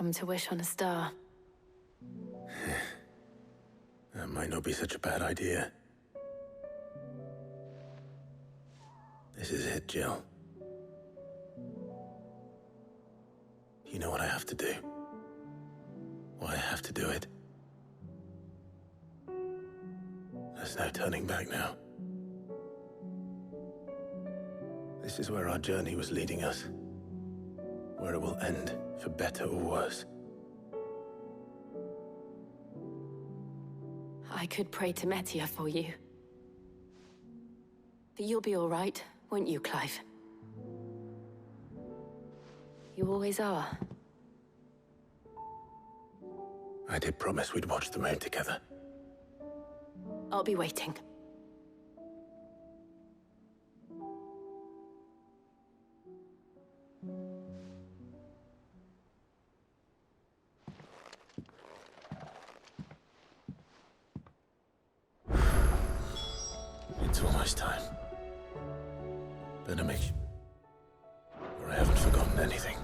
come to wish on a star. That might not be such a bad idea. This is it, Jill. You know what I have to do. Why I have to do it. There's no turning back now. This is where our journey was leading us. Where it will end, for better or worse. I could pray to Metia for you. But you'll be all right, won't you, Clive? You always are. I did promise we'd watch the moon together. I'll be waiting. It's almost time. Better make sure I haven't forgotten anything.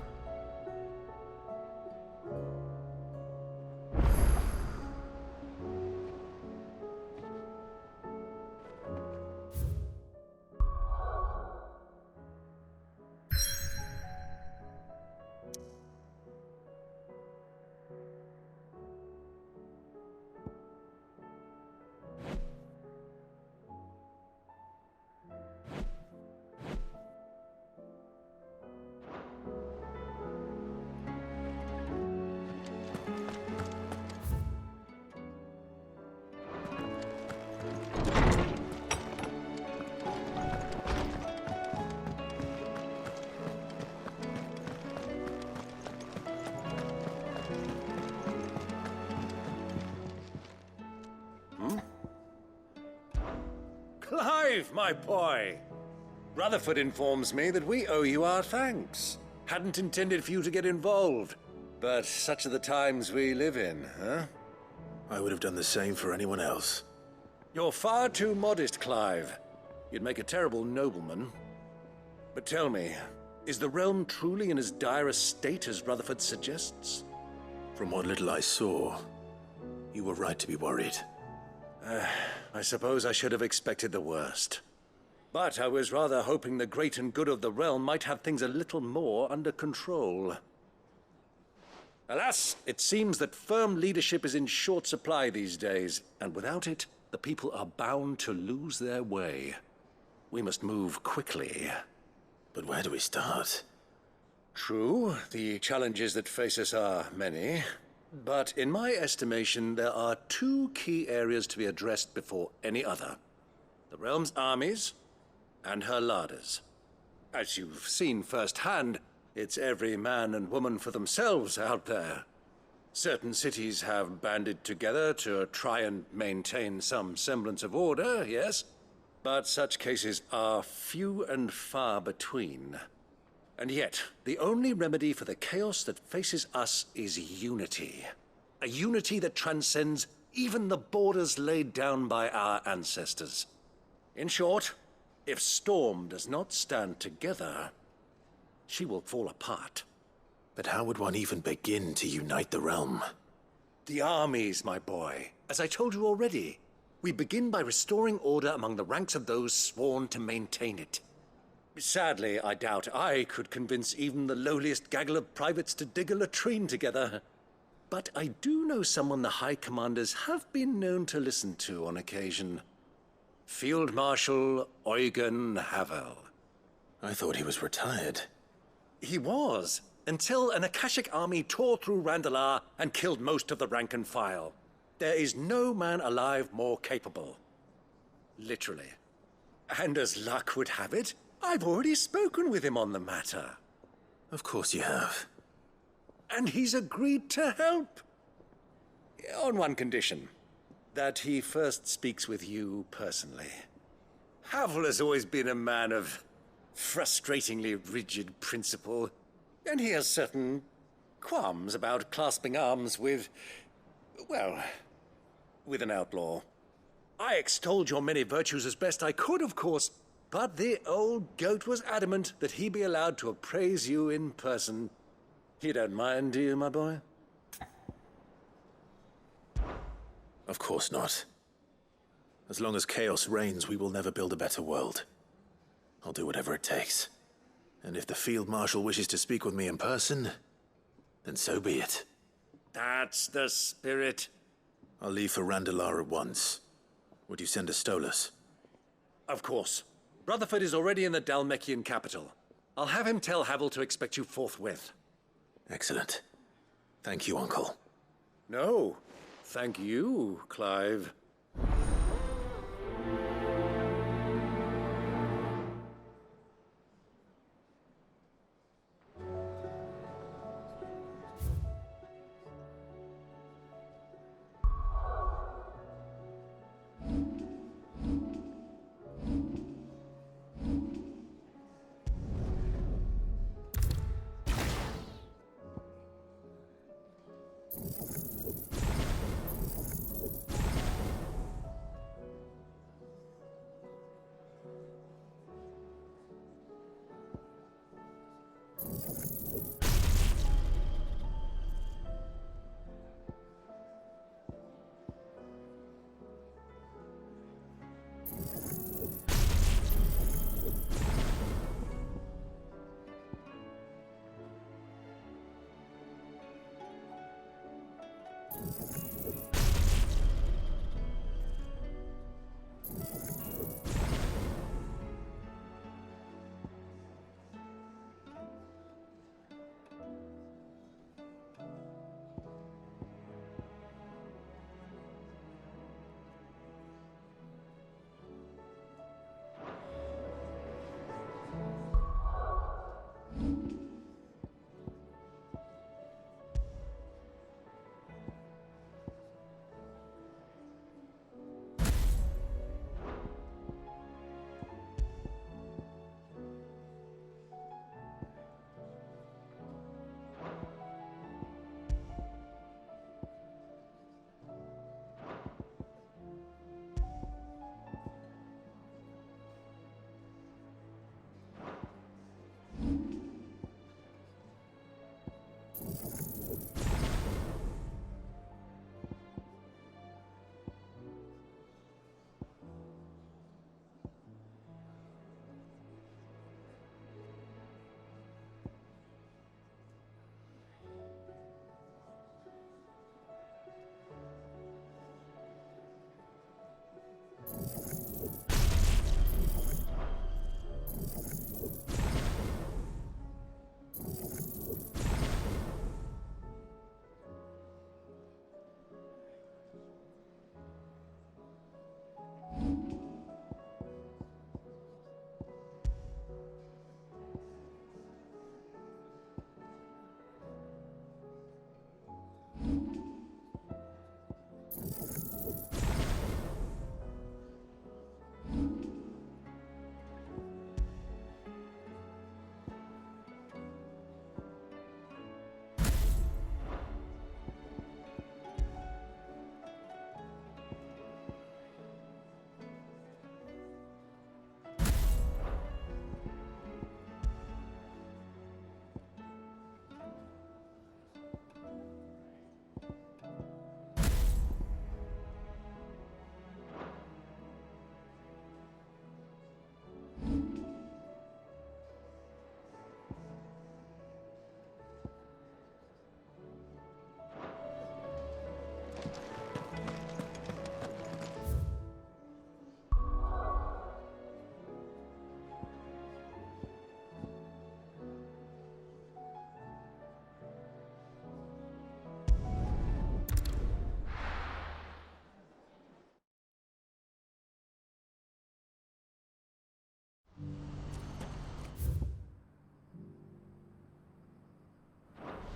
Clive, my boy! Rutherford informs me that we owe you our thanks. Hadn't intended for you to get involved, but such are the times we live in, huh? I would have done the same for anyone else. You're far too modest, Clive. You'd make a terrible nobleman. But tell me, is the realm truly in as dire a state as Rutherford suggests? From what little I saw, you were right to be worried. I suppose I should have expected the worst. But I was rather hoping the great and good of the realm might have things a little more under control. Alas, it seems that firm leadership is in short supply these days, and without it, the people are bound to lose their way. We must move quickly. But where do we start? True, the challenges that face us are many. But in my estimation, there are two key areas to be addressed before any other. The realm's armies and her larders. As you've seen firsthand, it's every man and woman for themselves out there. Certain cities have banded together to try and maintain some semblance of order, yes, but such cases are few and far between. And yet, the only remedy for the chaos that faces us is unity. A unity that transcends even the borders laid down by our ancestors. In short, if Storm does not stand together, she will fall apart. But how would one even begin to unite the realm? The armies, my boy. As I told you already, we begin by restoring order among the ranks of those sworn to maintain it. Sadly, I doubt I could convince even the lowliest gaggle of privates to dig a latrine together. But I do know someone the High Commanders have been known to listen to on occasion. Field Marshal Eugen Havel. I thought he was retired. He was, until an Akashic army tore through Randalar and killed most of the rank and file. There is no man alive more capable. Literally. And as luck would have it, I've already spoken with him on the matter. Of course you have. And he's agreed to help. On one condition. That he first speaks with you personally. Havel has always been a man of frustratingly rigid principle, and he has certain qualms about clasping arms with, well, with an outlaw. I extolled your many virtues as best I could, of course, but the old goat was adamant that he be allowed to appraise you in person. You don't mind, do you, my boy? Of course not. As long as chaos reigns, we will never build a better world. I'll do whatever it takes. And if the Field Marshal wishes to speak with me in person, then so be it. That's the spirit. I'll leave for Randalar at once. Would you send a Stolas? Of course. Rutherford is already in the Dalmekian capital. I'll have him tell Havel to expect you forthwith. Excellent. Thank you, Uncle. No, thank you, Clive.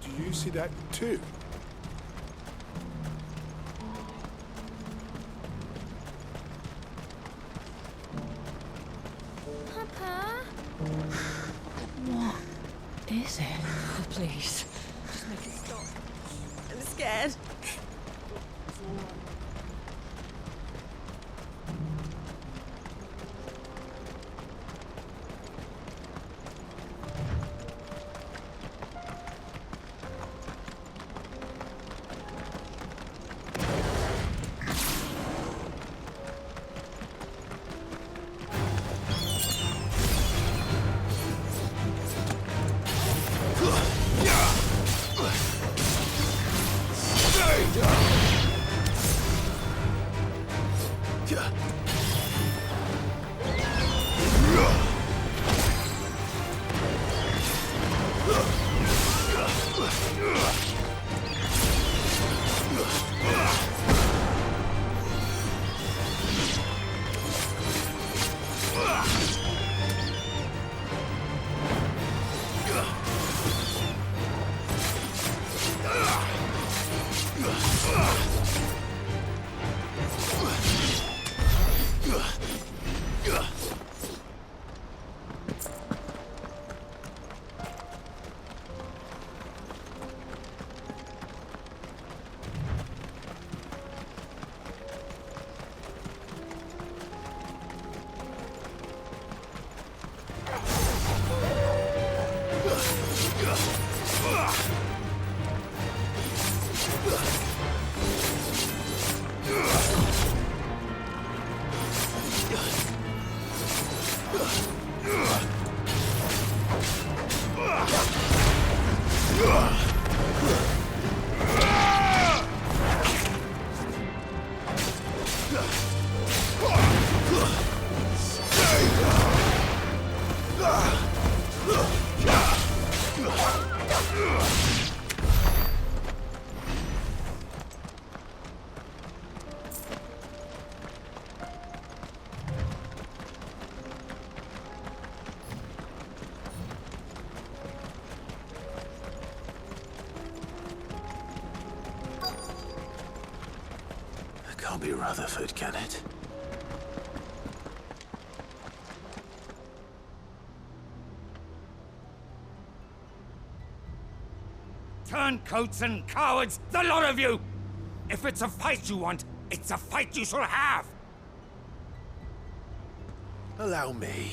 Do you see that too? Papa? What is it? Oh, please. Just make it stop. I'm scared. Can't be Rutherford, can it? Turncoats and cowards, the lot of you! If it's a fight you want, it's a fight you shall have! Allow me.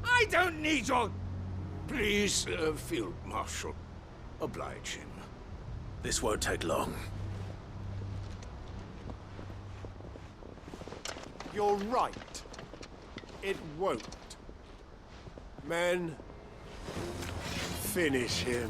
I don't need your... Please, Field Marshal. Oblige him. This won't take long. You're right. It won't. Men, finish him.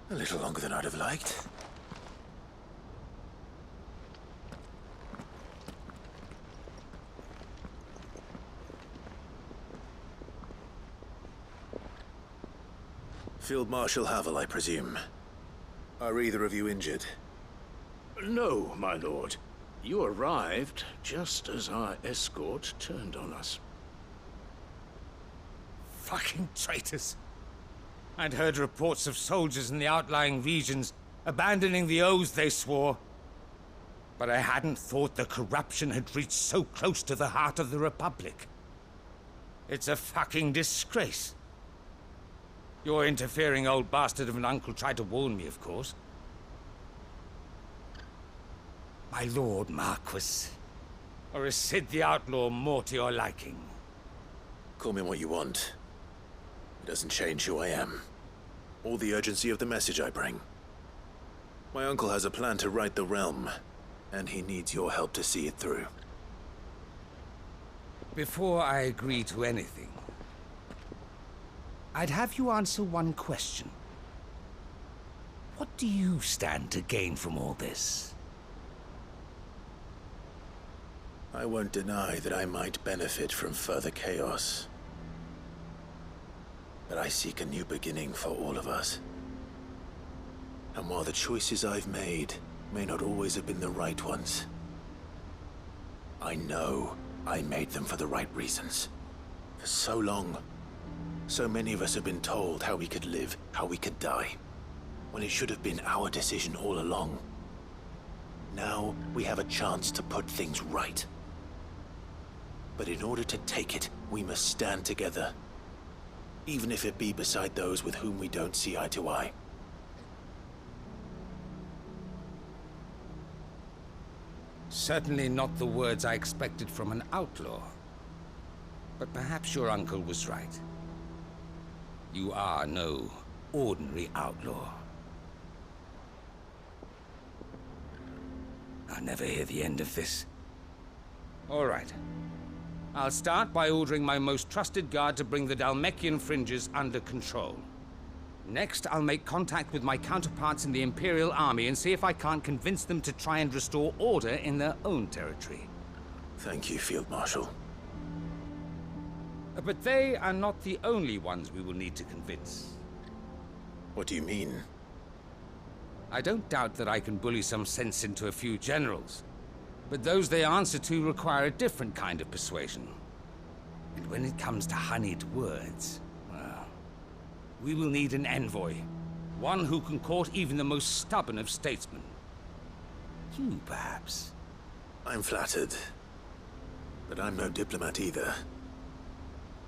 A little longer than I'd have liked. Field Marshal Havel, I presume. Are either of you injured? No, my lord. You arrived just as our escort turned on us. Fucking traitors. I'd heard reports of soldiers in the outlying regions abandoning the oaths they swore. But I hadn't thought the corruption had reached so close to the heart of the Republic. It's a fucking disgrace. Your interfering old bastard of an uncle tried to warn me, of course. My lord Marquis. Or is Sid the Outlaw more to your liking? Call me what you want. It doesn't change who I am, or the urgency of the message I bring. My uncle has a plan to right the realm, and he needs your help to see it through. Before I agree to anything, I'd have you answer one question. What do you stand to gain from all this? I won't deny that I might benefit from further chaos. But I seek a new beginning for all of us. And while the choices I've made may not always have been the right ones, I know I made them for the right reasons. For so long, so many of us have been told how we could live, how we could die, when it should have been our decision all along. Now we have a chance to put things right. But in order to take it, we must stand together. Even if it be beside those with whom we don't see eye to eye. Certainly not the words I expected from an outlaw. But perhaps your uncle was right. You are no ordinary outlaw. I'll never hear the end of this. All right. I'll start by ordering my most trusted guard to bring the Dhalmekian fringes under control. Next, I'll make contact with my counterparts in the Imperial Army and see if I can't convince them to try and restore order in their own territory. Thank you, Field Marshal. But they are not the only ones we will need to convince. What do you mean? I don't doubt that I can bully some sense into a few generals. But those they answer to require a different kind of persuasion. And when it comes to honeyed words, well, we will need an envoy. One who can court even the most stubborn of statesmen. You, perhaps. I'm flattered. But I'm no diplomat either.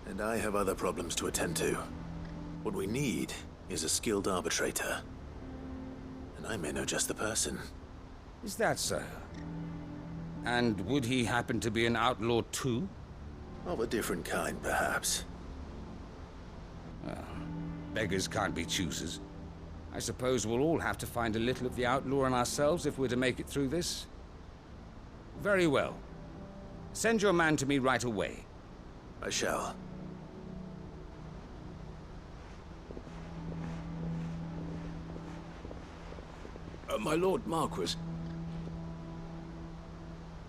And I have other problems to attend to. What we need is a skilled arbitrator. And I may know just the person. Is that so? And would he happen to be an outlaw too? Of a different kind, perhaps. Beggars can't be choosers. I suppose we'll all have to find a little of the outlaw in ourselves if we're to make it through this. Very well. Send your man to me right away. I shall. My Lord Marquis,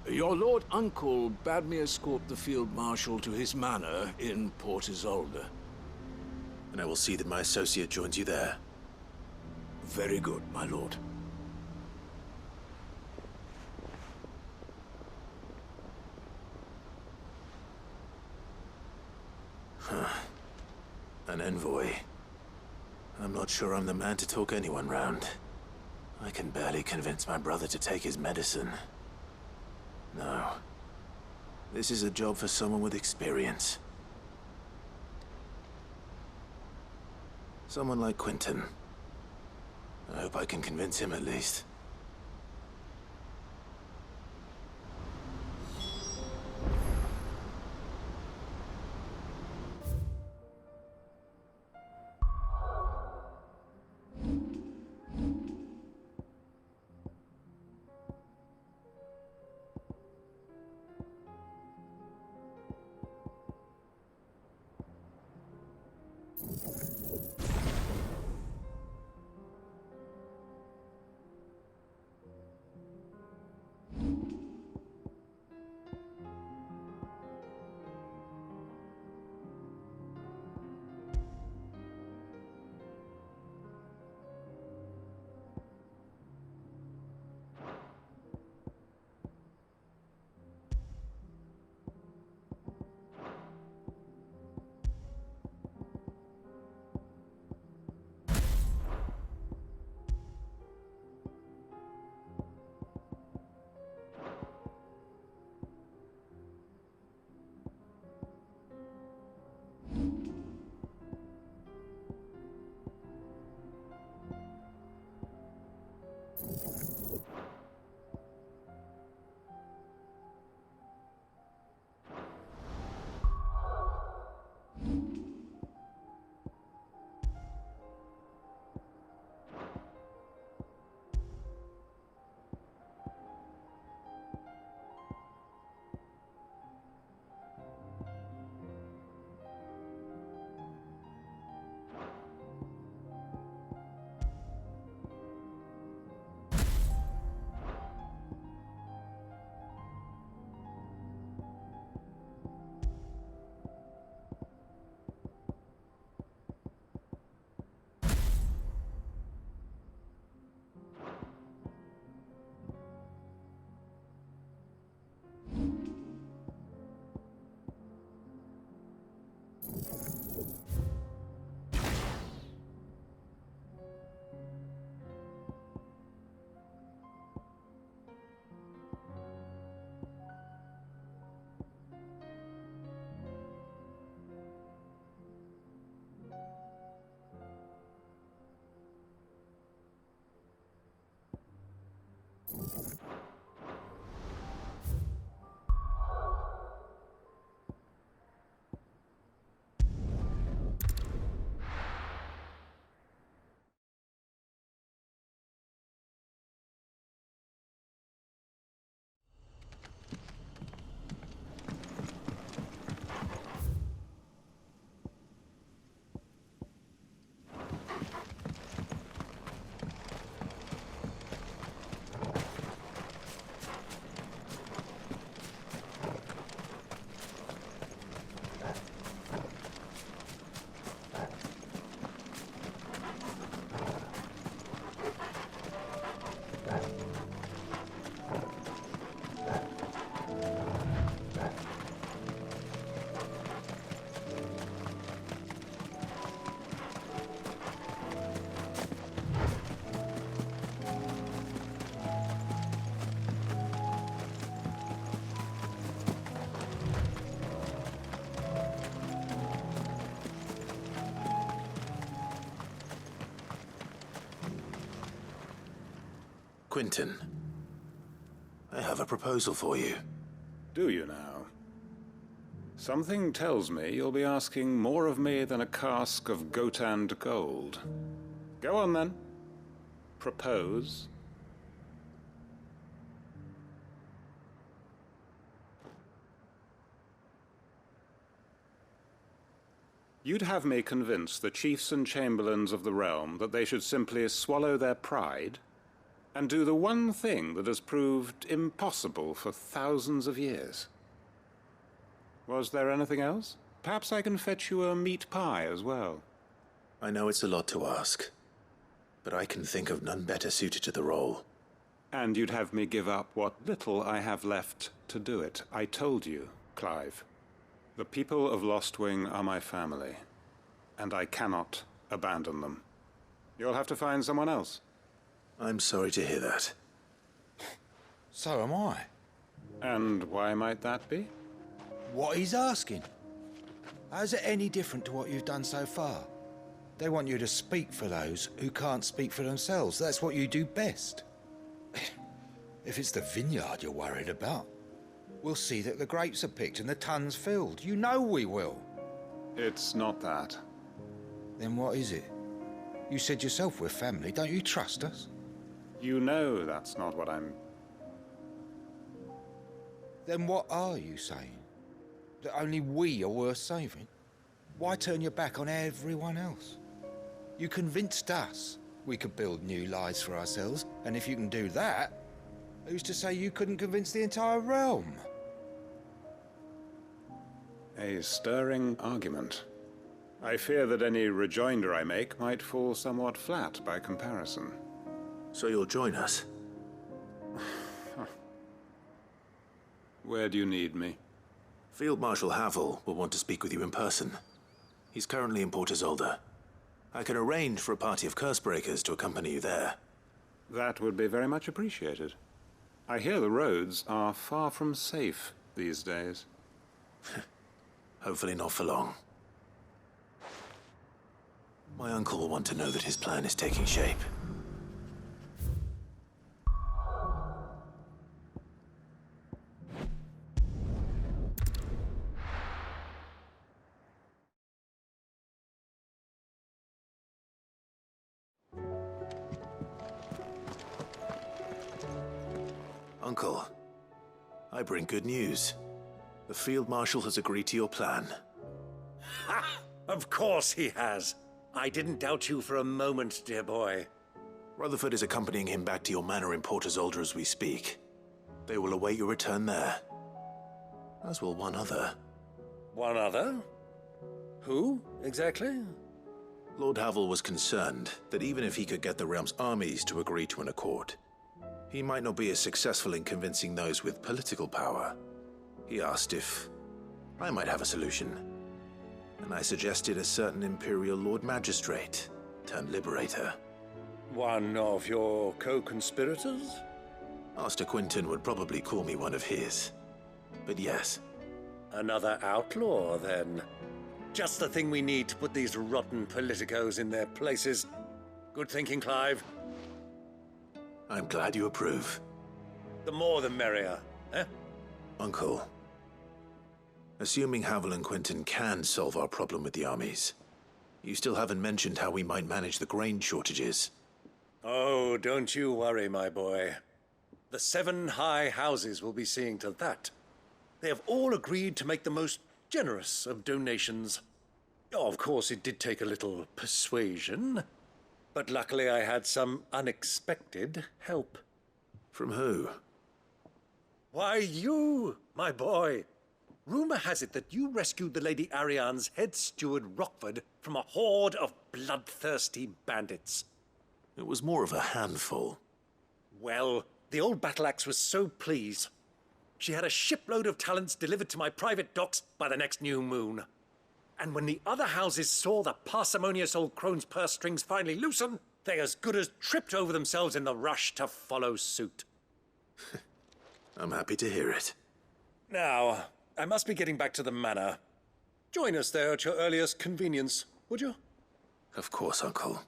your Lord Uncle bade me escort the Field Marshal to his manor in Port Isolde. And I will see that my associate joins you there. Very good, my lord. An envoy. I'm not sure I'm the man to talk anyone round. I can barely convince my brother to take his medicine. No. This is a job for someone with experience. Someone like Quentin. I hope I can convince him at least. Quentin, I have a proposal for you. Do you now? Something tells me you'll be asking more of me than a cask of Gotand gold. Go on, then. Propose. You'd have me convince the chiefs and chamberlains of the realm that they should simply swallow their pride and do the one thing that has proved impossible for thousands of years. Was there anything else? Perhaps I can fetch you a meat pie as well. I know it's a lot to ask, but I can think of none better suited to the role. And you'd have me give up what little I have left to do it. I told you, Clive. The people of Lostwing are my family, and I cannot abandon them. You'll have to find someone else. I'm sorry to hear that. So am I. And why might that be? What he's asking. How's it any different to what you've done so far? They want you to speak for those who can't speak for themselves. That's what you do best. If it's the vineyard you're worried about, we'll see that the grapes are picked and the tons filled. You know we will. It's not that. Then what is it? You said yourself we're family. Don't you trust us? You know that's not what I'm... Then what are you saying? That only we are worth saving? Why turn your back on everyone else? You convinced us we could build new lives for ourselves, and if you can do that, who's to say you couldn't convince the entire realm? A stirring argument. I fear that any rejoinder I make might fall somewhat flat by comparison. So you'll join us? Where do you need me? Field Marshal Havel will want to speak with you in person. He's currently in Port Isolde. I can arrange for a party of Cursebreakers to accompany you there. That would be very much appreciated. I hear the roads are far from safe these days. Hopefully not for long. My uncle will want to know that his plan is taking shape. Uncle, I bring good news. The Field Marshal has agreed to your plan. Ha! Of course he has. I didn't doubt you for a moment, dear boy. Rutherford is accompanying him back to your manor in Port Isolde as we speak. They will await your return there. As will one other. One other? Who, exactly? Lord Havel was concerned that even if he could get the realm's armies to agree to an accord, he might not be as successful in convincing those with political power. He asked if I might have a solution, and I suggested a certain Imperial Lord Magistrate turned Liberator. One of your co-conspirators? Master Quinton would probably call me one of his, but yes. Another outlaw, then. Just the thing we need to put these rotten politicos in their places. Good thinking, Clive. I'm glad you approve. The more the merrier, eh? Uncle, assuming Havel and Quinton can solve our problem with the armies, you still haven't mentioned how we might manage the grain shortages. Oh, don't you worry, my boy. The 7 high houses will be seeing to that. They have all agreed to make the most generous of donations. Oh, of course, it did take a little persuasion, but luckily I had some unexpected help. From who? Why, you, my boy. Rumor has it that you rescued the Lady Ariane's head steward Rockford from a horde of bloodthirsty bandits. It was more of a handful. Well, the old battle axe was so pleased. She had a shipload of talents delivered to my private docks by the next new moon. And when the other houses saw the parsimonious old crone's purse strings finally loosen, they as good as tripped over themselves in the rush to follow suit. I'm happy to hear it. Now, I must be getting back to the manor. Join us there at your earliest convenience, would you? Of course, Uncle.